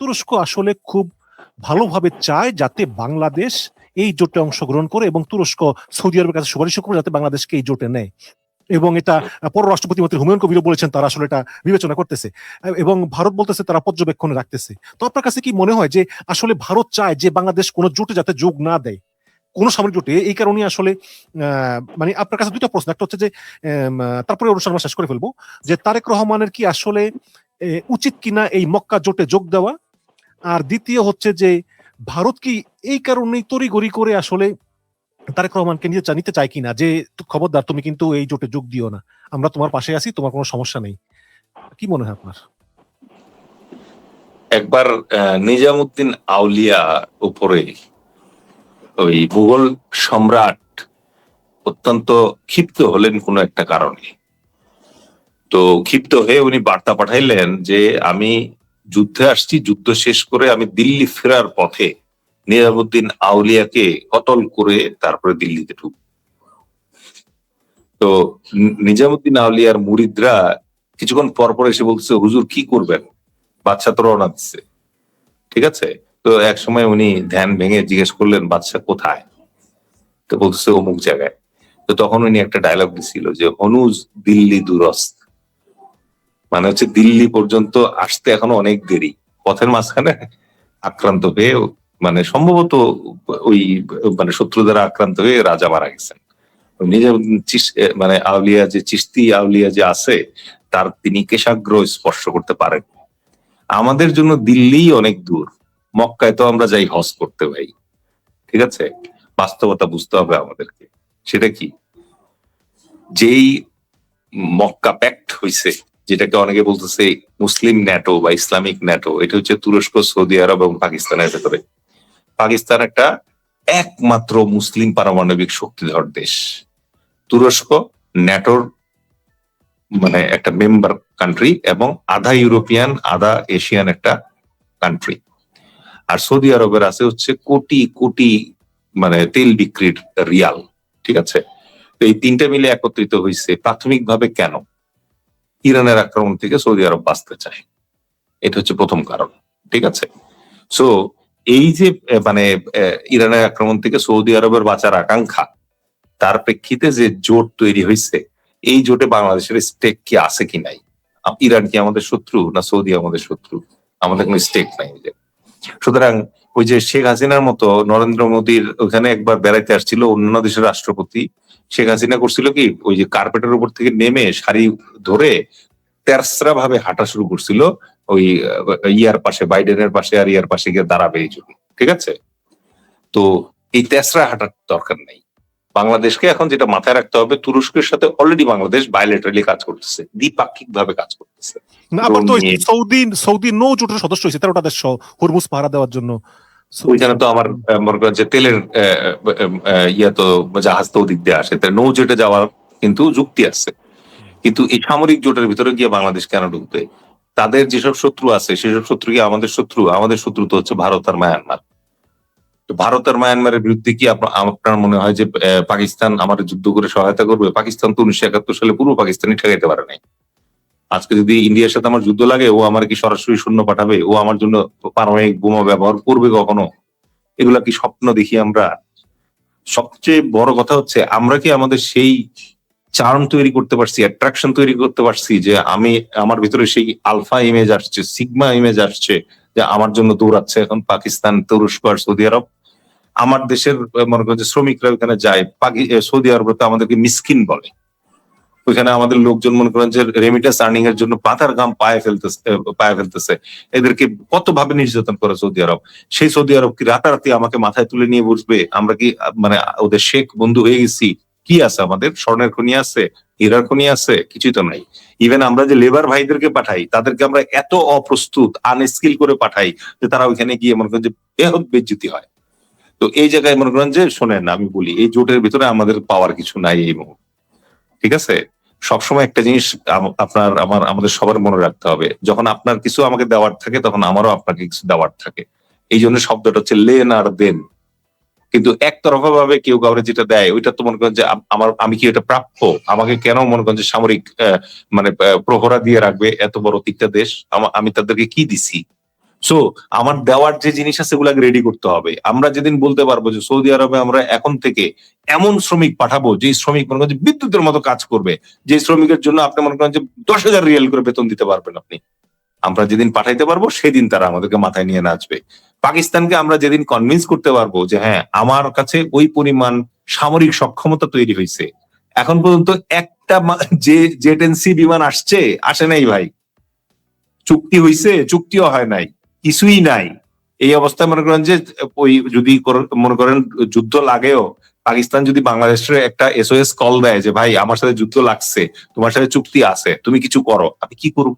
তুরস্ক আসলে খুব ভালোভাবে চায় যাতে বাংলাদেশ এই জোটে অংশগ্রহণ করে এবং তুরস্ক সৌদি আরবের কাছে সুপারিশ করে যাতে বাংলাদেশকে এই জোটে নেয়। এবং এটা পররাষ্ট্র প্রতিমন্ত্রী হুমায়ুন কবিরও বলেছেন তারা আসলে এটা বিবেচনা করতেছে এবং ভারত বলতেছে তারা পর্যবেক্ষণে রাখতেছে। তো আপনার কাছে কি মনে হয় যে আসলে ভারত চায় যে বাংলাদেশ কোনো জোটে যাতে যোগ না দেয়, কোন সামরিক জোটে? এই কারণে আসলে মানে আপনার কাছে দুইটা প্রশ্ন। একটা হচ্ছে যে তারপরে অনুষ্ঠান আমরা শেষ করে ফেলবো, যে তারেক রহমানের কি আসলে উচিত কিনা এই মক্কা জোটে যোগ দেওয়া, আর দ্বিতীয় হচ্ছে যে ভারত কি এই কারণেই তড়িঘড়ি করে আসলে তারেক রহমানকে নিতে চায় কিনা যে খবরদার তুমি কিন্তু এই জোটে যোগ দিও না, আমরা তোমার পাশে আছি, তোমার কোনো সমস্যা নেই। কি মনে হয় আপনার? একবার নিজামুদ্দিন আউলিয়া উপরে ওই মুঘল সম্রাট অত্যন্ত ক্ষিপ্ত হলেন কোনো একটা কারণে। তো ক্ষিপ্ত হয়ে উনি বার্তা পাঠাইলেন যে আমি যুদ্ধে আসছি, যুদ্ধ শেষ করে আমি দিল্লি ফেরার পথে নিজামুদ্দিন আউলিয়াকে কতল করে তারপরে দিল্লিতে ঢুক। তো নিজামুদ্দিন আউলিয়ার মুরিদরা কিছুক্ষণ পর পর এসে বলছে, হুজুর কি করবেন, বাদশা তো রওনা দিচ্ছে। ঠিক আছে, তো এক সময় উনি ধ্যান ভেঙে জিজ্ঞেস করলেন বাদশা কোথায়, তো বলছে অমুক জায়গায়। তো তখন উনি একটা ডায়লগ দিছিল যে হনুজ দিল্লি দুরস্ত, মানে হচ্ছে দিল্লি পর্যন্ত আসতে এখনো অনেক দেরি, পথের মাঝখানে আক্রান্ত হয়ে মানে সম্ভবত ওই মানে শত্রু দ্বারা আক্রান্ত হয়ে রাজা মারা গেছেন। নিজের মানে আউলিয়া যে চিশতি আউলিয়া যে আছে তার তিনি কেশাগ্র স্পর্শ করতে পারেন। আমাদের জন্য দিল্লি অনেক দূর, মক্কায় তো আমরা যাই হজ করতে ভাই। ঠিক আছে, বাস্তবতা বুঝতে হবে আমাদেরকে। সেটা কি, যেই মক্কা প্যাক্ট হইছে, যেটাকে অনেকে বলতেছে মুসলিম ন্যাটো বা ইসলামিক ন্যাটো, এটা হচ্ছে তুরস্ক, সৌদি আরব এবং পাকিস্তানের ভেতরে। পাকিস্তান একটা একমাত্র মুসলিম পারমাণবিক শক্তিধর দেশ। তুরস্ক ন্যাটোর মানে একটা মেম্বার কান্ট্রি এবং আধা ইউরোপিয়ান আধা এশিয়ান একটা কান্ট্রি। আর সৌদি আরবের আছে হচ্ছে কোটি কোটি মানে তেল বিক্রির রিয়াল। ঠিক আছে, তো এই তিনটা মিলে একত্রিত হয়েছে প্রাথমিকভাবে কেন? ইরানের আক্রমণ থেকে সৌদি আরব বাঁচতে চায়, এটা হচ্ছে প্রথম কারণ। ঠিক আছে, সো এই যে মানে ইরানের আক্রমণ থেকে সৌদি আরবের বাঁচার আকাঙ্ক্ষা, তার প্রেক্ষিতে যে জোট তৈরি হয়েছে, এই জোটে বাংলাদেশের স্টেক কি আছে কি নাই? ইরান কি আমাদের শত্রু না সৌদি আমাদের শত্রু? আমাদের কোনো স্টেক নাই। সুতরাং ওই যে শেখ হাসিনার মতো নরেন্দ্র মোদীর ওখানে একবার বেড়াইতে আসছিল অন্যান্য দেশের রাষ্ট্রপতি, শেখ হাসিনা করছিল কি, ওই যে কার্পেটের উপর থেকে নেমে সারি ধরে তেরসরা ভাবে হাঁটা শুরু করছিল ওই ইয়ার পাশে, বাইডেনের পাশে, আর ইয়ার পাশে গিয়ে দাঁড়াবে এই জন্য। ঠিক আছে, তো এই তেসরা হাঁটার দরকার নেই। বাংলাদেশকে এখন যেটা মাথায় রাখতে হবে, তুরস্কের সাথে অলরেডি বাংলাদেশ বাইলেটারালি কাজ করতেছে, দ্বিপাক্ষিক ভাবে কাজ করতেছে। আবার তো সৌদি নৌ জোটের সদস্য হয়েছে 13টা দেশ হরমুজ পাহারা দেওয়ার জন্য। ওইখানে তো আমার মনে করেন যে তেলের ইয়া তো জাহাজ তো ওদিক দিয়ে আসে, নৌ জোটে যাওয়ার কিন্তু যুক্তি আছে। কিন্তু এই সামরিক জোটের ভিতরে গিয়ে বাংলাদেশ কেন ঢুকবে? তাদের যেসব শত্রু আছে সেসব শত্রু কি আমাদের শত্রু? আমাদের শত্রু তো হচ্ছে ভারত আর মায়ানমার। তো ভারত আর মায়ানমারের বিরুদ্ধে কি আপনার মনে হয় যে পাকিস্তান আমাদের যুদ্ধ করে সহায়তা করবে? পাকিস্তান তো 1971 সালে পূর্ব পাকিস্তানি ঠেকাইতে পারে নাই। আজকে যদি ইন্ডিয়ার সাথে আমার যুদ্ধ লাগে, ও আমার কি সরাসরি সৈন্য পাঠাবে? ও আমার জন্য পারমাণবিক বোমা ব্যবহার করবে কখনো? এগুলা কি স্বপ্ন দেখি আমরা? সবচেয়ে বড় কথা হচ্ছে আমরা কি আমাদের সেই চার্ম তৈরি করতে পারছি, অ্যাট্রাকশন তৈরি করতে পারছি যে আমার ভিতরে সেই আলফা ইমেজ আসছে, সিগমা ইমেজ আসছে, যে আমার জন্য দৌড়াচ্ছে এখন পাকিস্তান, তুরস্ক আর সৌদি আরব। আমার দেশের মনে করেন যে শ্রমিকরা ওখানে যায়, সৌদি আরবে তো আমাদেরকে মিসকিন বলে। ওইখানে আমাদের লোকজন মনে করেন যে রেমিটেন্স আর্নিং এর জন্য পাতার গাম পায়ে ফেলতেছে। এদেরকে কত ভাবে নির্যাতন করে সৌদি আরব। সেই সৌদি আরব কি রাতারাতি আমাকে মাথায় তুলে নিয়ে বসবে? আমরা কি মানে ওদের শেখ বন্ধু হয়ে গেছি? কি আছে আমাদের? স্বর্ণের খনি আছে, হীরার খনি আছে? কিছুই তো নাই। ইভেন আমরা যে লেবার ভাইদেরকে পাঠাই, তাদেরকে আমরা এত অপ্রস্তুত, আনস্কিল করে পাঠাই যে তারা ওইখানে গিয়ে মনে করেন যে বেহদ বেজ্জতি হয়। তো এই জায়গায় মনে করেন যে, শোনেন আমি বলি, এই জোটের ভিতরে আমাদের পাওয়ার কিছু নাই এই মুহূর্তে। ঠিক আছে, সবসময় একটা জিনিস আমাদের সবার মনে রাখতে হবে, যখন আপনার কিছু আমাকে দেওয়ার থাকে তখন আমারও আপনাকে কিছু দেওয়ার থাকে। এই জন্য শব্দটা হচ্ছে লেন আর দেন। কিন্তু একতরফা ভাবে কেউ কাউরে যেটা দেয় ওইটা তো মনে করেন যে আমি কি এটা প্রাপ্য? আমাকে কেন মনে করেন যে সামরিক মানে প্রহরা দিয়ে রাখবে এত বড় তিনটা দেশ? আমি তাদেরকে কি দিছি? সো আমার দেওয়ার যে জিনিস আছে সেগুলাকে রেডি করতে হবে। আমরা যেদিন বলতে পারবো যে সৌদি আরবে আমরা এখন থেকে এমন শ্রমিক পাঠাবো যে শ্রমিক মনে করেন যে বিদ্যুতের মতো কাজ করবে, যে শ্রমিকের জন্য আপনি মনে করেন যে 10,000 রিয়াল করে বেতন দিতে পারবেন আপনি, আমরা যেদিন পাঠাইতে পারবো সেদিন তারা আমাদেরকে মাথায় নিয়ে নাচবে। পাকিস্তানকে আমরা যেদিন কনভিন্স করতে পারবো যে হ্যাঁ আমার কাছে ওই পরিমাণ সামরিক সক্ষমতা তৈরি হয়েছে, এখন পর্যন্ত একটা যে জেট এনসি বিমান আসে নাই ভাই, চুক্তি হইছে, চুক্তিও হয় নাই, কিছুই নাই। এই অবস্থায় মনে করেন যে ওই যদি মনে করেন যুদ্ধ লাগেও, পাকিস্তান যদি বাংলাদেশের একটা SOS কল দেয় যে ভাই আমার সাথে যুদ্ধ লাগছে, তোমার সাথে চুক্তি আছে, তুমি কিছু করো, আমি কি করব?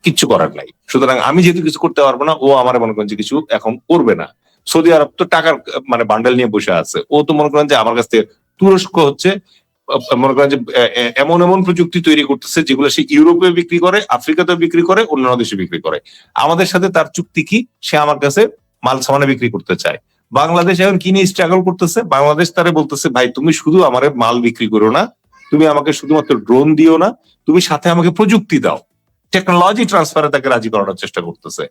কিচ্ছু করার নাই। সুতরাং আমি যেহেতু কিছু করতে পারবো না, ও আমার মনে করেন যে কিছু এখন করবে না। সৌদি আরব তো টাকার মানে বান্ডেল নিয়ে বসে আছে, ও তো মনে করেন যে আমার কাছ থেকে তুরস্ক হচ্ছে মনে করেন যে এমন এমন প্রযুক্তি তৈরি করতেছে যেগুলো সে ইউরোপে বিক্রি করে, আফ্রিকাতে বিক্রি করে, অন্যান্য দেশে বিক্রি করে। আমাদের সাথে তার চুক্তি কি? সে আমার কাছে মাল সামানে বিক্রি করতে চায়। বাংলাদেশ এখন কি নিয়ে স্ট্রাগল করতেছে? বাংলাদেশ তারে বলতেছে ভাই তুমি শুধু আমার মাল বিক্রি করো না, তুমি আমাকে শুধুমাত্র ড্রোন দিও না, তুমি সাথে আমাকে প্রযুক্তি দাও। টেকনোলজি ট্রান্সফারে তাকে রাজি করানোর চেষ্টা করতেছে।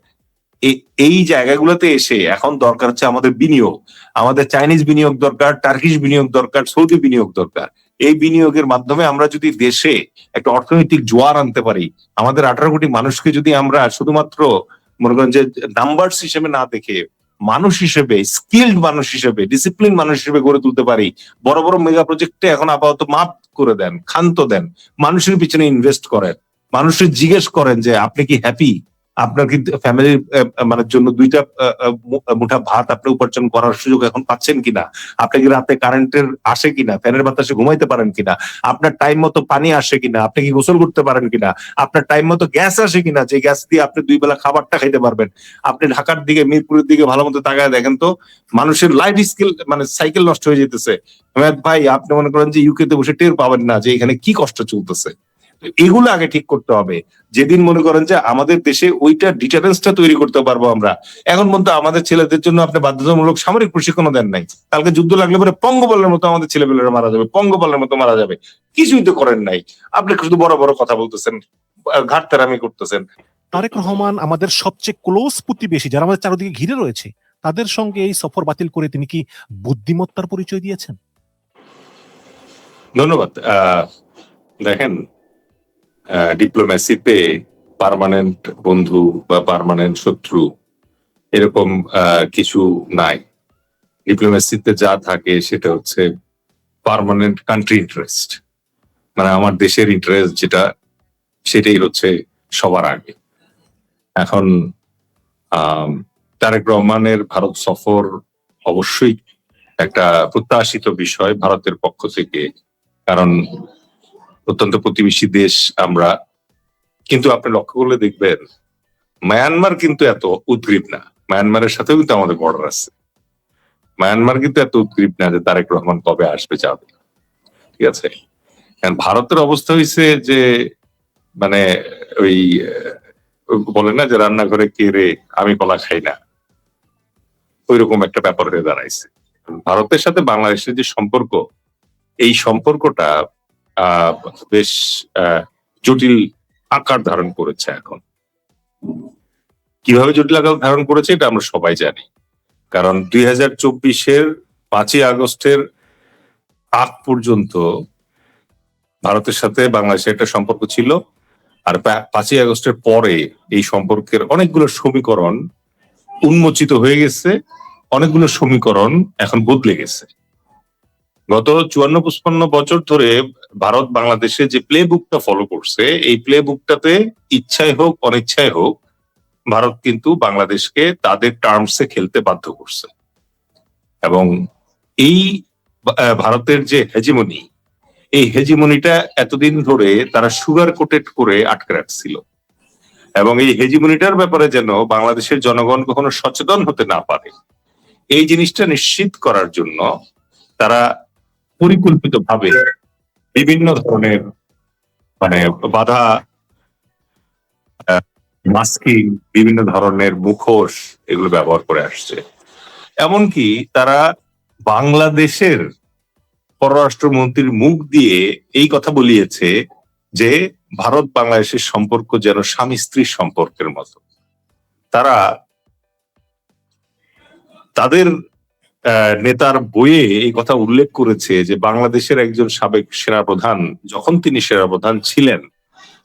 এই জায়গাগুলোতে এসে এখন দরকার হচ্ছে আমাদের বিনিয়োগ, আমাদের চাইনিজ বিনিয়োগ দরকার, টার্কিশ বিনিয়োগ দরকার, সৌদি বিনিয়োগ দরকার। এই বিনিয়োগের মাধ্যমে আমরা যদি দেশে একটা অর্থনৈতিক জোয়ার আনতে পারি, আমাদের 18 কোটি মানুষকে যদি আমরা শুধুমাত্র মনে করেন যে নাম্বারস হিসেবে না দেখে মানুষ হিসেবে, স্কিল্ড মানুষ হিসেবে, ডিসিপ্লিন মানুষ হিসেবে গড়ে তুলতে পারি, বড় বড় মেগা প্রজেক্টে এখন আপাতত মাফ করে দেন, ক্ষান্ত দেন, মানুষের পিছনে ইনভেস্ট করেন, মানুষের জিজ্ঞেস করেন যে আপনি কি হ্যাপি, আপনার কি ফ্যামিলির মানে জন্য দুইটা মুঠা ভাত আপনি উপার্জন করার সুযোগ এখন পাচ্ছেন কিনা, আপনি কি রাতে কারেন্টের আসে কিনা, ফ্যানের বাতাসে ঘুমাইতে পারেন কিনা, আপনার টাইম মতো পানি আসে কিনা, আপনি কি গোসল করতে পারেন কিনা, আপনার টাইম মতো গ্যাস আসে কিনা, যে গ্যাস দিয়ে আপনি 2 বেলা খাবারটা খাইতে পারবেন। আপনি ঢাকার দিকে, মিরপুরের দিকে ভালো মতো তাকায় দেখেন তো, মানুষের লাইফ স্কিল মানে সাইকেল নষ্ট হয়ে যেতেছে। ভাই আপনি মনে করেন যে ইউকে তে বসে টের পাবেন না যে এখানে কি কষ্ট চলতেছে। এগুলো আগে ঠিক করতে হবে। যেদিন মনে করেন যে আমাদের দেশে ওইটা ডিটারেন্সটা তৈরি করতে পারবো আমরা। এখন পর্যন্ত আমাদের ছেলেদের জন্য আপনি বাধ্যতামূলক সামরিক প্রশিক্ষণও দেন নাই। কালকে যুদ্ধ লাগলে পরে পঙ্গপালের মতো আমাদের ছেলেপেলেরা মারা যাবে, পঙ্গপালের মতো মারা যাবে, কিছুই তো করেন নাই। আপনি শুধু বড় বড় কথা বলতেছেন, ঘাটতারামি করতেছেন। তারেক রহমান আমাদের সবচেয়ে ক্লোজ প্রতিবেশী, যারা আমাদের চারদিকে ঘিরে রয়েছে, তাদের সঙ্গে এই সফর বাতিল করে তিনি কি বুদ্ধিমত্তার পরিচয় দিয়েছেন? ধন্যবাদ। দেখেন, ডিপ্লোম্যাসিতে পার্মানেন্ট বন্ধু বা পার্মানেন্ট শত্রু এরকম কিছু নাই। ডিপ্লোম্যাসিতে যা থাকে সেটা হচ্ছে পার্মানেন্ট কান্ট্রি ইন্টারেস্ট, মানে আমার দেশের ইন্টারেস্ট যেটা, সেটাই হচ্ছে সবার আগে। এখন তারেক রহমানের ভারত সফর অবশ্যই একটা প্রত্যাশিত বিষয় ভারতের পক্ষ থেকে, কারণ অত্যন্ত প্রতিবেশী দেশ আমরা। কিন্তু আপনি লক্ষ্য করলে দেখবেন মায়ানমার কিন্তু এত উদ্গ্রীব না, মায়ানমারের সাথেও কিন্তু আমাদের বর্ডার আছে। মায়ানমার কিন্তু এত উদ্গ্রীব না যে তারেক রহমান কবে আসবে যাবে, ঠিক আছে। কারণ ভারতের অবস্থা হয়েছে যে মানে ওই বলে না যে রান্নাঘরে কে রে, আমি কলা খাই না, ওইরকম একটা ব্যাপার হয়ে দাঁড়াইছে। ভারতের সাথে বাংলাদেশের যে সম্পর্ক, এই সম্পর্কটা বেশ জটিল আকার ধারণ করেছে এখন। কিভাবে জটিল আকার ধারণ করেছে এটা আমরা সবাই জানি। কারণ 2024-এর 5ই আগস্টের আগ পর্যন্ত ভারতের সাথে বাংলাদেশের একটা সম্পর্ক ছিল, আর 5ই আগস্টের পরে এই সম্পর্কের অনেকগুলো সমীকরণ উন্মোচিত হয়ে গেছে, অনেকগুলো সমীকরণ এখন বদলে গেছে। গত 54-55 বছর ধরে ভারত বাংলাদেশে যে প্লে বুকটা ফলো করছে, এই প্লে বুকটাতে ইচ্ছাই হোক অনিচ্ছাই হোক ভারত কিন্তু বাংলাদেশকে তাদের টার্মসে খেলতে বাধ্য করছে। এবং এই ভারতের যে হেজিমনি, এই হেজিমনিটা এতদিন ধরে তারা সুগার কোটেড করে আটকে রাখছিল। এবং এই হেজিমনিটার ব্যাপারে যেন বাংলাদেশের জনগণ কখনো সচেতন হতে না পারে, এই জিনিসটা নিশ্চিত করার জন্য তারা পরিকল্পিতভাবে বিভিন্ন ধরনের মানে বাধা, মাস্কিং, বিভিন্ন ধরনের মুখোশ এগুলো ব্যবহার করে আসছে। এমনকি তারা বাংলাদেশের পররাষ্ট্রমন্ত্রীর মুখ দিয়ে এই কথা বলিয়েছে যে ভারত বাংলাদেশের সম্পর্ক যেন স্বামী স্ত্রীর সম্পর্কের মতো। তারা তাদের নেতার বইয়ে এই কথা উল্লেখ করেছে যে বাংলাদেশের একজন সাবেক সেনাপ্রধান যখন তিনি সেনাপ্রধান ছিলেন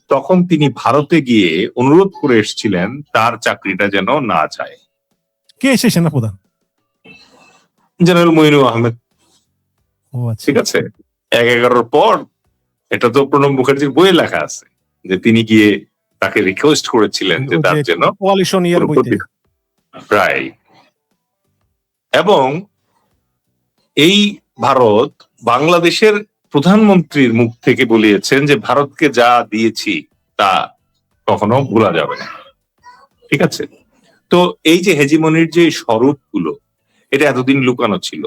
তখন তিনি ভারতে গিয়ে অনুরোধ করে এসেছিলেন তার চাকরিটা যেন না যায়। কে সে সেনাপ্রধান? জেনারেল মইনুল আহমেদ। ও আচ্ছা। ঠিক আছে, ১/১১ পর এটা তো প্রণব মুখার্জির বইয়ে লেখা আছে যে তিনি গিয়ে তাকে রিকোয়েস্ট করেছিলেন যে তার জন্য কোয়ালিশন ইয়ার বইতে। প্রায়। এবং এই ভারত বাংলাদেশের প্রধানমন্ত্রীর মুখ থেকে বলিয়েছেন যে ভারতকে যা দিয়েছি তা কখনো ভোলা যাবে না। ঠিক আছে, তো এই যে হেজিমনির যে স্বরূপগুলো এটা এতদিন লুকানো ছিল।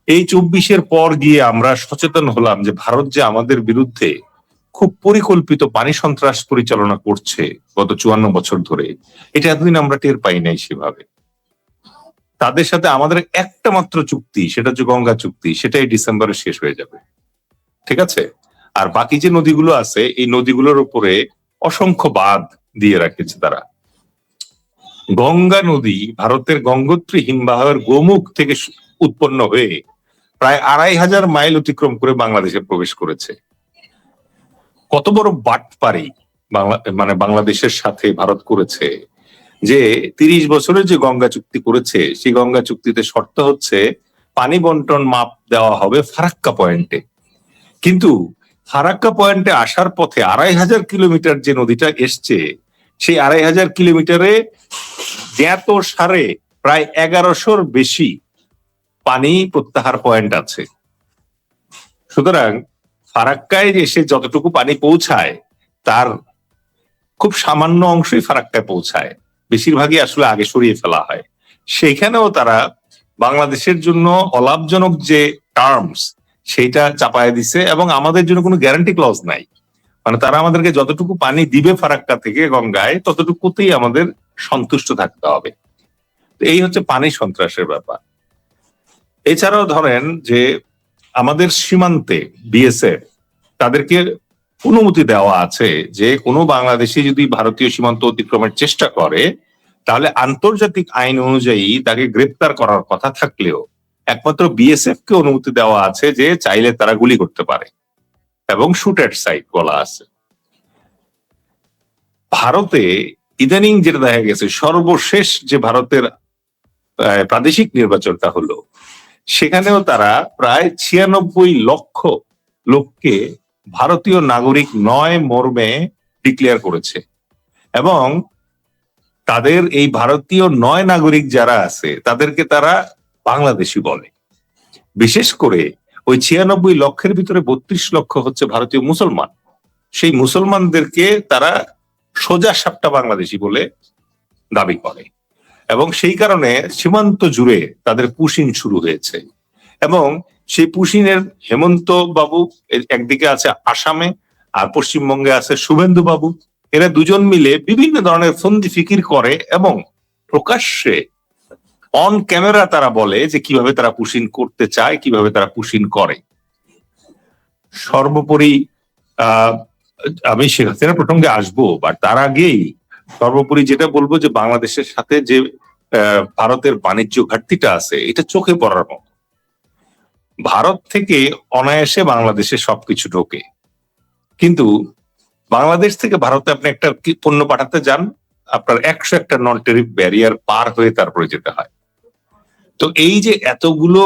এই ২৪-এর পর গিয়ে আমরা সচেতন হলাম যে ভারত যে আমাদের বিরুদ্ধে খুব পরিকল্পিত পানি সন্ত্রাস পরিচালনা করছে গত ৫৪ বছর ধরে, এটা এতদিন আমরা টের পাই নাই সেভাবে। তাদের সাথে আমাদের একটা মাত্র চুক্তি, সেটা হচ্ছে গঙ্গা চুক্তি, সেটাই ডিসেম্বরে শেষ হয়ে যাবে। ঠিক আছে, আর বাকি যে নদীগুলো আছে এই নদীগুলোর উপরে অসংখ্য বাঁধ দিয়ে রাখেছে তারা। গঙ্গা নদী ভারতের গঙ্গোত্রী হিমবাহের গোমুখ থেকে উৎপন্ন হয়ে প্রায় ২৫০০ মাইল অতিক্রম করে বাংলাদেশে প্রবেশ করেছে। কত বড় বাটপারি মানে বাংলাদেশের সাথে ভারত করেছে যে ৩০ বছরের যে গঙ্গা চুক্তি করেছে সেই গঙ্গা চুক্তিতে শর্ত হচ্ছে পানি বন্টন মাপ দেওয়া হবে ফারাক্কা পয়েন্টে। কিন্তু ফারাক্কা পয়েন্টে আসার পথে ২৫০০ কিলোমিটার যে নদীটা এসছে সেই ২৫০০ কিলোমিটারে জ্ঞাত সারে প্রায় ১১০০-র বেশি পানি প্রত্যাহার পয়েন্ট আছে। সুতরাং ফারাক্কায় এসে যতটুকু পানি পৌঁছায় তার খুব সামান্য অংশই ফারাক্কায় পৌঁছায়, বেশিরভাগই আসলে আগে সরিয়ে ফেলা হয়। সেইখানেও তারা বাংলাদেশের জন্য অলাভজনক যে টার্মস সেইটা চাপায় দিছে এবং আমাদের জন্য কোনো গ্যারান্টি ক্লজ নাই। মানে তারা আমাদেরকে যতটুকু পানি দিবে ফারাক্কা থেকে গঙ্গায় ততটুকুতেই আমাদের সন্তুষ্ট থাকতে হবে। এই হচ্ছে পানি সন্ত্রাসের ব্যাপার। এছাড়াও ধরেন যে আমাদের সীমান্তে বিএসএফ তাদেরকে অনুমতি দেওয়া আছে যে কোনো বাংলাদেশি যদি ভারতীয় সীমান্ত অতিক্রমের চেষ্টা করে তাহলে আন্তর্জাতিক আইন অনুযায়ী তাকে গ্রেপ্তার করার কথা থাকলেও একমাত্র বিএসএফ কে অনুমতি দেওয়া আছে যে চাইলে তারা গুলি করতে পারে এবং শুট এট সাইট বলা আছে। ভারতে ইদানিং যেটা দেখা গেছে সর্বশেষ যে ভারতের প্রাদেশিক নির্বাচনটা হলো সেখানেও তারা প্রায় ৯৬ লক্ষ লোককে ভারতীয় নাগরিক নয় মর্মে ডিক্লেয়ার করেছে এবং তাদের এই ভারতীয় নয় নাগরিক যারা আছে তাদেরকে তারা বাংলাদেশি বলে। বিশেষ করে ওই ৯৬ লক্ষের ভিতরে ৩২ লক্ষ হচ্ছে ভারতীয় মুসলমান। সেই মুসলমানদেরকে তারা সোজা সাপটা বাংলাদেশি বলে দাবি করে এবং সেই কারণে সীমান্ত জুড়ে তাদের পুশিং শুরু হয়েছে। এবং সেই পুশিনের হেমন্ত বাবু একদিকে আছে আসামে আর পশ্চিমবঙ্গে আছে শুভেন্দু বাবু, এরা দুজন মিলে বিভিন্ন ধরনের ফন্দি ফিকির করে এবং প্রকাশ্যে অন ক্যামেরা তারা বলে যে কিভাবে তারা পুশিন করতে চায়, কিভাবে তারা পুশিন করে। সর্বোপরি আমি শেখ হাসিনা প্রসঙ্গে আসবো, বাট তার আগেই সর্বোপরি যেটা বলবো যে বাংলাদেশের সাথে যে ভারতের বাণিজ্য ঘাটতিটা আছে এটা চোখে পড়ার মতো। ভারত থেকে অনায়াসে বাংলাদেশে সবকিছু ঢোকে, কিন্তু বাংলাদেশ থেকে ভারতে আপনি একটা পণ্য পাঠাতে যান আপনার ১০০ নন টেরিফ ব্যারিয়ার পার হয়ে তারপরে যেতে হয়। তো এই যে এতগুলো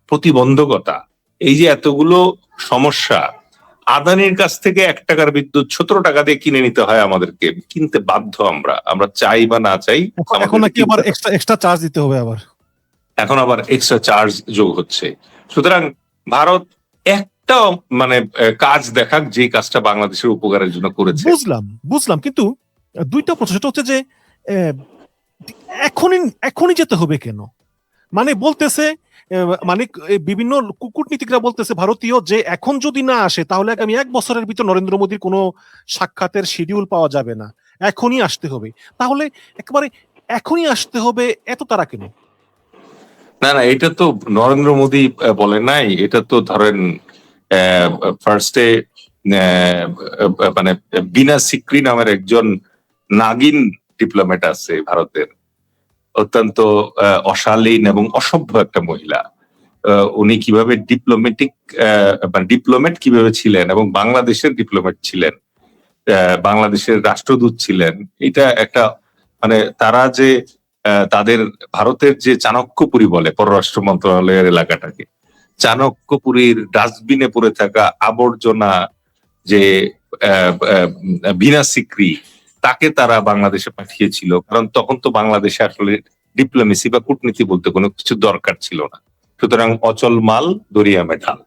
প্রতিবন্ধকতা, এই যে এতগুলো সমস্যা, আদানির কাছ থেকে ১ টাকার বিদ্যুৎ ১৭ টাকা দিয়ে কিনে নিতে হয় আমাদেরকে, কিনতে বাধ্য আমরা চাই বা না চাই। এখন নাকি আবার এক্সট্রা চার্জ দিতে হবে, এখন আবার এক্সট্রা চার্জ যোগ হচ্ছে। সুতরাং ভারত একটা মানে কাজ দেখাক যে কাজটা বাংলাদেশের উপকারের জন্য করেছে। বুঝলাম কিন্তু দুইটা প্রশ্ন, সেটা হচ্ছে যে এখনই যেতে হবে কেন? মানে বলতেছে মানে বিভিন্ন কূটনীতিকরা বলতেছে ভারতীয় যে এখন যদি না আসে তাহলে আগামী ১ বছরের ভিতর নরেন্দ্র মোদীর কোনো সাক্ষাতের শিডিউল পাওয়া যাবে না, এখনই আসতে হবে। তাহলে একেবারে এখনই আসতে হবে, এত তারা কেন? না, এটা তো নরেন্দ্র মোদী বলে নাই, এটা তো ধরেন ফার্স্টে মানে বিনা সিক্রি নামের একজন নাগিন ডিপ্লোম্যাট আছে ভারতের, অত্যন্ত অশালীন এবং অসভ্য একটা মহিলা। উনি কিভাবে ডিপ্লোম্যাট কিভাবে ছিলেন এবং বাংলাদেশের ডিপ্লোম্যাট ছিলেন, বাংলাদেশের রাষ্ট্রদূত ছিলেন, এটা একটা মানে তারা যে তাদের ভারতের যে চাণক্যপুরী বলে পররাষ্ট্র মন্ত্রণালয়ের এলাকাটাকে, চাণক্যপুরীর ডাস্টবিনে পড়ে থাকা আবর্জনা যে বিনা সিক্রি, তাকে তারা বাংলাদেশে পাঠিয়েছিল, কারণ তখন তো বাংলাদেশে আসলে ডিপ্লোমেসি বা কূটনীতি বলতে কোনো কিছু দরকার ছিল না। সুতরাং অচল মাল দরিয়া মেঢাল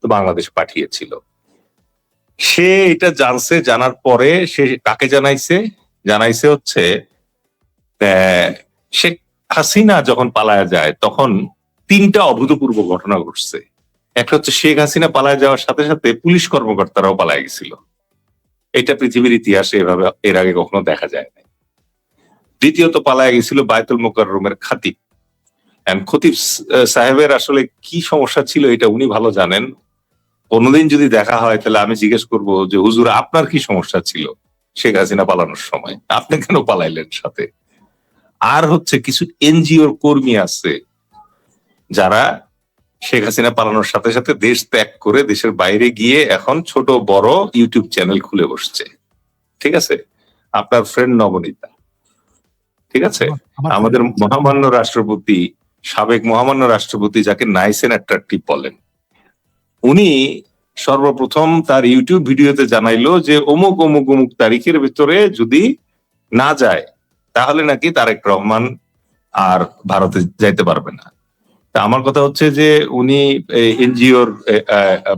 তো বাংলাদেশ পাঠিয়েছিল। সে এটা জানছে, জানার পরে সে কাকে জানাইছে হচ্ছে শেখ হাসিনা যখন পালায়া যায় তখন 3টা অভূতপূর্ব ঘটনা ঘটছে। একটা হচ্ছে শেখ হাসিনা পালায় যাওয়ার সাথে সাথে পুলিশ কর্মকর্তারাও পালায় গেছিল। এটা পৃথিবীর ইতিহাসে এভাবে এর আগে কখনো দেখা যায় না। দ্বিতীয়ত পালায় গেছিল বায়তুল মোকাররমের খতিব। খতিব সাহেবের আসলে কি সমস্যা ছিল এটা উনি ভালো জানেন। কোনোদিন যদি দেখা হয় তাহলে আমি জিজ্ঞেস করব যে হুজুর আপনার কি সমস্যা ছিল শেখ হাসিনা পালানোর সময়, আপনি কেন পালাইলেন সাথে? আর হচ্ছে কিছু এনজিওর কর্মী আছে যারা শেখ হাসিনা পালানোর সাথে সাথে দেশ ত্যাগ করে দেশের বাইরে গিয়ে এখন ছোট বড় ইউটিউব চ্যানেল খুলে বসছে। ঠিক আছে, আপনার ফ্রেন্ড নবনীতা, ঠিক আছে, আমাদের মহামান্য রাষ্ট্রপতি, সাবেক মহামান্য রাষ্ট্রপতি যাকে নাইস এন্ড অ্যাট্রাকটিভ বলেন, উনি সর্বপ্রথম তার ইউটিউব ভিডিওতে জানাইলো যে অমুক অমুক অমুক তারিখের ভিতরে যদি না যায় তাহলে নাকি তারেক রহমান আর ভারতে যাইতে পারবে না। তা আমার কথা হচ্ছে যে উনি এনজিওর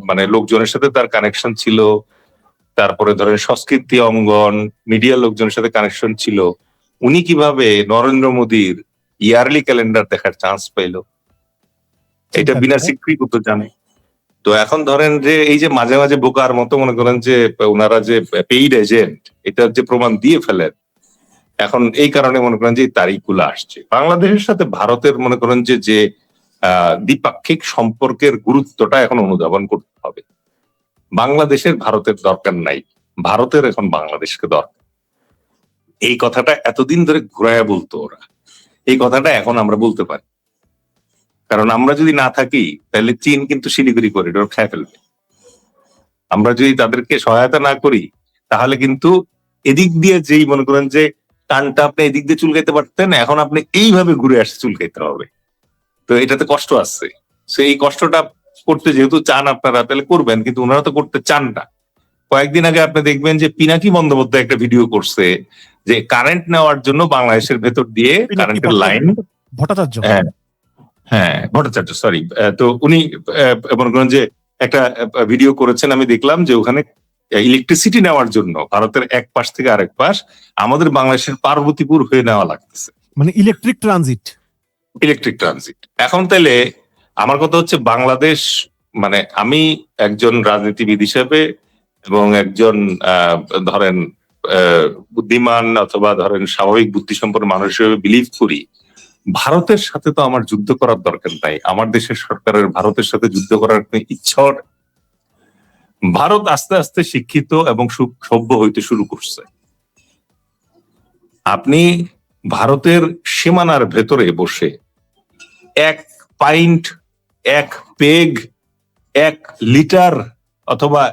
মানে লোকজনের সাথে তার কানেকশন ছিল, তারপরে ধরেন সংস্কৃতি অঙ্গন মিডিয়া লোকজনের সাথে কানেকশন ছিল, উনি কিভাবে নরেন্দ্র মোদীর ইয়ারলি ক্যালেন্ডার দেখার চান্স পাইলো? এটা বিনা স্বীকৃতি তো জানে। তো এখন ধরেন যে এই যে মাঝে মাঝে বোকার মতো মনে করেন যে ওনারা যে পেইড এজেন্ট, এটার যে প্রমাণ দিয়ে ফেলেন, এখন এই কারণে মনে করেন যে এই তারিখগুলো আসছে। বাংলাদেশের সাথে ভারতের মনে করেন যে দ্বিপাক্ষিক সম্পর্কের গুরুত্বটা এখন অনুধাবন করতে হবে। বাংলাদেশের ভারতের দরকার নাই, ভারতের এখন বাংলাদেশকে দরকার। এই কথাটা এতদিন ধরে ঘুরাইয়া বলতো ওরা, এই কথাটা এখন আমরা বলতে পারি, কারণ আমরা যদি না থাকি তাহলে চীন কিন্তু শিলিগুড়ি করিডোর খেয়ে ফেলবে। আমরা যদি তাদেরকে সহায়তা না করি তাহলে কিন্তু এদিক দিয়ে যেই মনে করেন যে টানটা আপনি এদিক দিয়ে চুলকাইতে পারতেন, এখন আপনি এইভাবে ঘুরে আসে চুলকাইতে হবে। তো এটাতে কষ্ট আছে, এই কষ্টটা করতে যেহেতু চান আপনারা তাহলে করবেন, কিন্তু ওনারা তো করতে চান না। কয়েকদিন আগে আপনি দেখবেন যে পিনাকি বন্দ্যোপাধ্যায় একটা ভিডিও করছে যে কারেন্ট নেওয়ার জন্য বাংলাদেশের ভেতর দিয়ে কারেন্টের লাইন, ভট্টাচার্য, হ্যাঁ ভট্টাচার্য সরি, তো উনি মনে করেন যে একটা ভিডিও করেছেন, আমি দেখলাম যে ওখানে ইলেকট্রিসিটি নেওয়ার জন্য ভারতের এক পাশ থেকে আরেক পাশ আমাদের বাংলাদেশের পার্বতীপুর হয়ে নেওয়া লাগতেছে, মানে ইলেকট্রিক ট্রানজিট। এখন তাইলে আমার কথা হচ্ছে বাংলাদেশ, মানে আমি একজন রাজনীতিবিদ হিসেবে এবং একজন ধরেন বুদ্ধিমান অথবা ধরেন স্বাভাবিক বুদ্ধিসম্পন্ন মানুষ হিসেবে বিলিভ করি ভারতের সাথে তো আমার যুদ্ধ করার দরকার নাই, আমার দেশের সরকারের ভারতের সাথে যুদ্ধ করার কোনো ইচ্ছা। ভারত আস্তে আস্তে শিক্ষিত এবং সভ্য হইতে শুরু করছে। আপনি ভারতের সীমানার ভেতরে বসে 1 পাইন্ট, 1 পেগ, 1 লিটার অথবা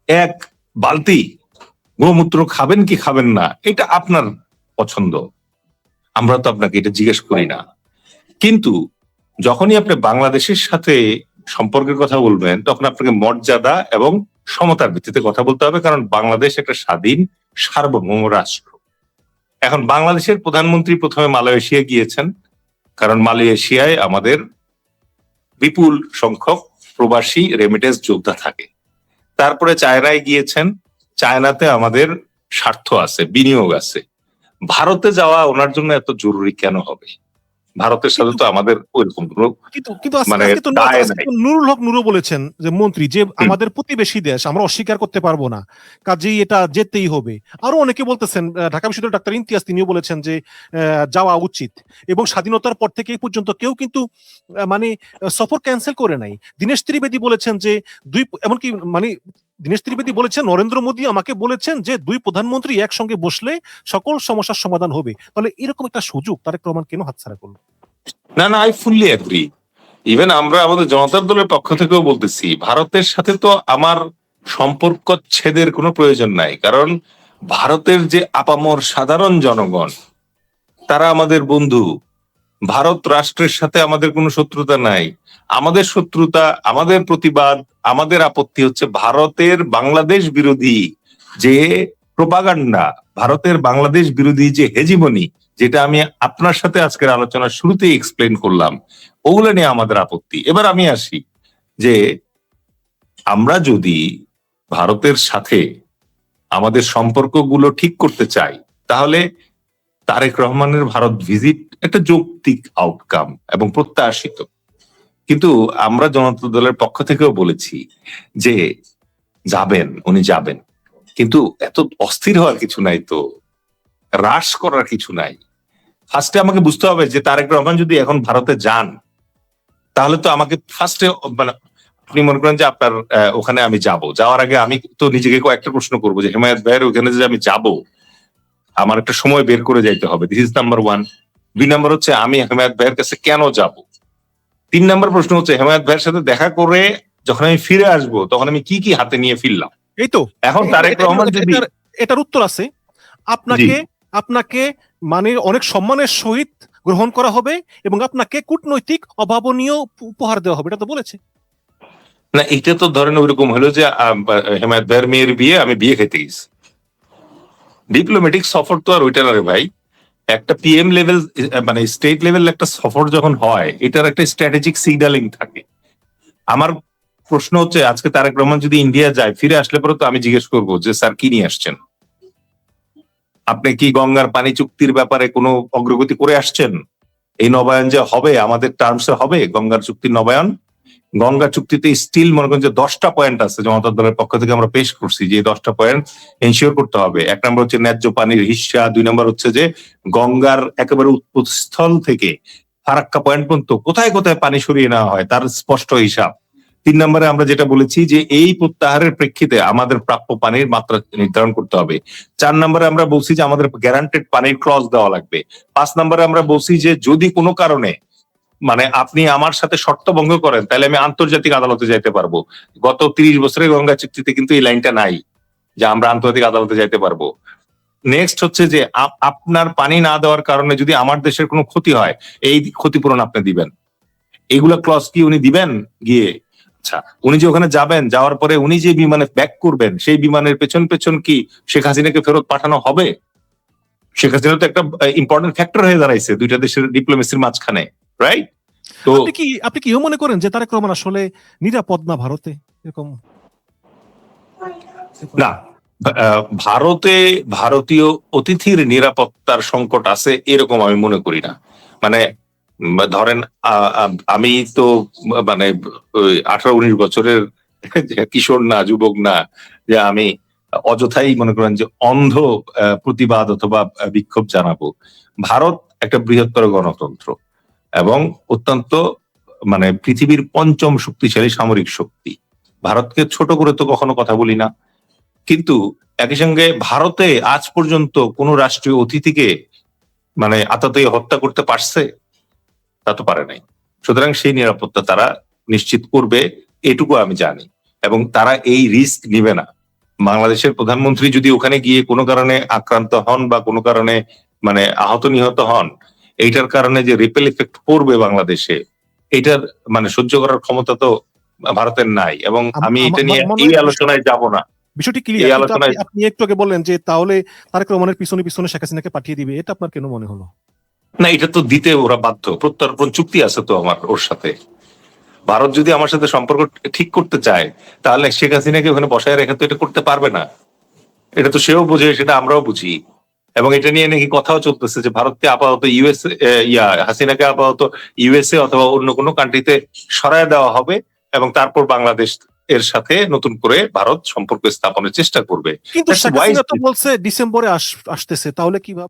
1 বালতি গোমূত্র খাবেন কি খাবেন না এটা আপনার পছন্দ, আমরা তো আপনাকে এটা জিজ্ঞেস করি না। কিন্তু যখনই আপনি বাংলাদেশের সাথে সম্পর্কের কথা বলবেন তখন আপনাকে মর্যাদা এবং সমতার ভিত্তিতে কথা বলতে হবে, কারণ বাংলাদেশ একটা স্বাধীন সার্বভৌম রাষ্ট্র। এখন বাংলাদেশের প্রধানমন্ত্রী প্রথমে মালয়েশিয়া গিয়েছেন, কারণ মালয়েশিয়ায় আমাদের বিপুল সংখ্যক প্রবাসী রেমিটেন্স যোদ্ধা থাকে। তারপরে চায়নায় গিয়েছেন, চায়নাতে আমাদের স্বার্থ আছে, বিনিয়োগ আছে। ভারতে যাওয়া ওনার জন্য এত জরুরি কেন হবে? ভারতের সাথে তো আমাদের ওইরকম মানে নুরুল হক নুরু বলেছেন যে মন্ত্রী যে আমাদের প্রতিবেশী দেশ, আমরা অস্বীকার করতে পারবো না, কাজেই এটা যেতেই হবে। আরো অনেকে বলতেছেন, ঢাকা বিশ্ববিদ্যালয়ের ডাক্তার ইমতিয়াজ তিনিও বলেছেন যে যাওয়া উচিত, এবং স্বাধীনতার পর থেকে এই পর্যন্ত কেউ কিন্তু মানে সফর ক্যান্সেল করে নাই। দীনেশ ত্রিবেদী বলেছেন যে এমনকি মানে দীনেশ ত্রিবেদী বলেছেন নরেন্দ্র মোদী আমাকে বলেছেন যে দুই প্রধানমন্ত্রী একসঙ্গে বসলে সকল সমস্যার সমাধান হবে। তাহলে এরকম একটা সুযোগ তারেক রহমান কেন হাতছাড়া করলো? না না, আই ফুললি এগ্রি। ইভেন আমরা আমাদের জনতার দলের পক্ষ থেকেও বলতেছি, ভারতের সাথে তো আমার সম্পর্ক ছেদের কোনো প্রয়োজন নাই, কারণ ভারতের যে আপামর সাধারণ জনগণ তারা আমাদের বন্ধু। ভারত রাষ্ট্রের সাথে আমাদের কোনো শত্রুতা নাই। আমাদের শত্রুতা, আমাদের প্রতিবাদ, আমাদের আপত্তি হচ্ছে ভারতের বাংলাদেশ বিরোধী যে প্রোপাগান্ডা, ভারতের বাংলাদেশ বিরোধী যে হেজিমনি, যেটা আমি আপনার সাথে আজকের আলোচনার শুরুতেই এক্সপ্লেন করলাম, ওগুলো নিয়ে আমাদের আপত্তি। এবার আমি আসি যে আমরা যদি ভারতের সাথে আমাদের সম্পর্কগুলো ঠিক করতে চাই, তাহলে তারেক রহমানের ভারত ভিজিট একটা যৌক্তিক আউটকাম এবং প্রত্যাশিত। কিন্তু আমরা জনতা দলের পক্ষ থেকেও বলেছি যে যাবেন, উনি যাবেন, কিন্তু এত অস্থির হওয়ার কিছু নাই, তো হ্রাস করার কিছু নাই। ফার্স্টে আমাকে বুঝতে হবে যে তারেক রহমান যদি এখন ভারতে যান, তাহলে তো আমাকে ফার্স্টে মানে আপনি মনে করেন যে আপনার ওখানে আমি যাব, যাওয়ার আগে আমি তো নিজেকে কয়েকটা প্রশ্ন করবো যে হেমায়েত ভাইয়ের ওখানে যে আমি যাব, আমার একটা সময় বের করে যাইতে হবে। This is number one. 2 number হচ্ছে আমি হেমায়েত ভাইয়ের কাছে কেন যাব। 3 নাম্বার প্রশ্ন হচ্ছে হেমায়েত ভাইয়ের সাথে দেখা করে যখন আমি ফিরে আসবো তখন আমি কি কি হাতে নিয়ে ফিরলাম। এই তো এখন তারেক রহমান যদি এটার উত্তর আছে। আপনাকে আপনাকে মানে অনেক সম্মানের সহিত গ্রহণ করা হবে এবং আপনাকে কূটনৈতিক অভাবনীয় উপহার দেওয়া হবে, এটা তো বলেছে। না, এটা তো ধরেন ওইরকম হলো যে হেমায়েত ভাইয়ের মেয়ের বিয়ে, আমি বিয়ে খেতে গেছি। ডিপ্লোম্যাটিক সফর তো আর ওইটা না রে ভাই। একটা পিএম লেভেল মানে স্টেট লেভেল একটা সফর যখন হয়, এটার একটা স্ট্র্যাটেজিক সিগন্যালিং থাকে। আমার প্রশ্ন হচ্ছে আজকে তারেক রহমান যদি ইন্ডিয়া যায়, ফিরে আসলে পরে তো আমি জিজ্ঞেস করবো যে স্যার কি নিয়ে আসছেন, আপনি কি গঙ্গার পানি চুক্তির ব্যাপারে কোনো অগ্রগতি করে আসছেন? এই নবায়ন যে হবে আমাদের টার্মসে হবে গঙ্গার চুক্তির নবায়ন। গঙ্গা চুক্তিতে স্টিল মনে করেন যে 10টা পয়েন্ট আছে জনতা দলের পক্ষ থেকে আমরা পেশ করছি, যে 10টা পয়েন্ট এনশিওর করতে হবে। 1 নম্বর হচ্ছে ন্যায্য পানির হিস্সা, 2 নম্বর হচ্ছে যে গঙ্গার একেবারে উৎপস্থল থেকে ফারাক্কা পয়েন্ট পর্যন্ত কোথায় কোথায় পানি সরিয়ে নেওয়া হয় তার স্পষ্ট হিসাব। 3 নম্বরে আমরা যেটা বলেছি যে এই প্রত্যাহারের প্রেক্ষিতে আমাদের প্রাপ্য পানির মাত্রা নির্ধারণ করতে হবে। 4 নম্বরে আমরা বলছি যে আমাদের গ্যারান্টেড পানির ক্লজ দেওয়া লাগবে। 5 নম্বরে আমরা বলছি যে যদি কোনো কারণে মানে আপনি আমার সাথে শর্ত ভঙ্গ করেন, তাহলে আমি আন্তর্জাতিক আদালতে যাইতে পারবো। গত 30 বছরের গঙ্গা চুক্তিতে কিন্তু এই লাইনটা নাই যে আমরা আন্তর্জাতিক আদালতে যাইতে পারবো। নেক্সট হচ্ছে যে আপনার পানি না দেওয়ার কারণে যদি আমার দেশের কোনো ক্ষতি হয়, এই ক্ষতিপূরণ আপনি দিবেন। এইগুলা ক্লজ কি উনি দিবেন গিয়ে? আচ্ছা, উনি যে ওখানে যাবেন, যাওয়ার পরে উনি যে বিমানে ব্যাক করবেন, সেই বিমানের পেছন পেছন কি শেখ হাসিনাকে ফেরত পাঠানো হবে? শেখ হাসিনা তো একটা ইম্পর্টেন্ট ফ্যাক্টর হয়ে দাঁড়াইছে দুইটা দেশের ডিপ্লোমেসির মাঝখানে, রাইট? তো আপনি কি মনে করেন যে তারেক রহমান আসলে নিরাপদ না ভারতে? এরকম না, ভারতে ভারতীয় অতিথির নিরাপত্তার সংকট আছে এরকম আমি মনে করি না। মানে ধরেন আমি তো মানে 18-19 বছরের কিশোর না, যুবক না, যে আমি অযথাই মনে করেন যে অন্ধ প্রতিবাদ অথবা বিক্ষোভ জানাবো। ভারত একটা বৃহত্তর গণতন্ত্র এবং অত্যন্ত মানে পৃথিবীর 5ম শক্তিশালী সামরিক শক্তি। ভারতকে ছোট করে তো কখনো কথা বলি না, কিন্তু একই সঙ্গে ভারতে আজ পর্যন্ত কোন রাষ্ট্রীয় অতিথিকে মানে আততায়ী হত্যা করতে পারছে? তা তো পারে নাই। সুতরাং সেই নিরাপত্তা তারা নিশ্চিত করবে, এটুকু আমি জানি, এবং তারা এই রিস্ক নিবে না। বাংলাদেশের প্রধানমন্ত্রী যদি ওখানে গিয়ে কোনো কারণে আক্রান্ত হন বা কোনো কারণে মানে আহত নিহত হন, এইটার কারণে যে রিপেল ইফেক্ট পড়বে বাংলাদেশে, এটার মানে সহ্য করার ক্ষমতা তো ভারতের নাই। এবং আমি এটা নিয়ে এই আলোচনায় যাব না। বিষয়টি ক্লিয়ার। আপনি একটু আগে বললেন যে তাহলে তারেক রহমানের পিছনে পিছনে শেখ হাসিনাকে পাঠিয়ে দিবে, এটা আপনার কেন মনে হলো? না, এটা তো দিতে ওরা বাধ্য, প্রত্যর্পণ চুক্তি আছে তো আমার ওর সাথে। ভারত যদি আমার সাথে সম্পর্ক ঠিক করতে চায়, তাহলে শেখ হাসিনাকে ওখানে বসায় রেখে তো এটা করতে পারবে না। এটা তো সেও বুঝে, সেটা আমরাও বুঝি। এবং এটা নিয়ে নাকি কথাও চলতেছে যে ভারতকে আপাতত হাসিনাকে আপাতত ইউএসএ অথবা অন্য কোনো কান্ট্রিতে সরায় দেওয়া হবে এবং তারপর বাংলাদেশ এর সাথে নতুন করে ভারত সম্পর্ক স্থাপনের চেষ্টা করবে। কিন্তু শেখ হাসিনা তো বলছে ডিসেম্বরে আসতেছে, তাহলে কিভাবে?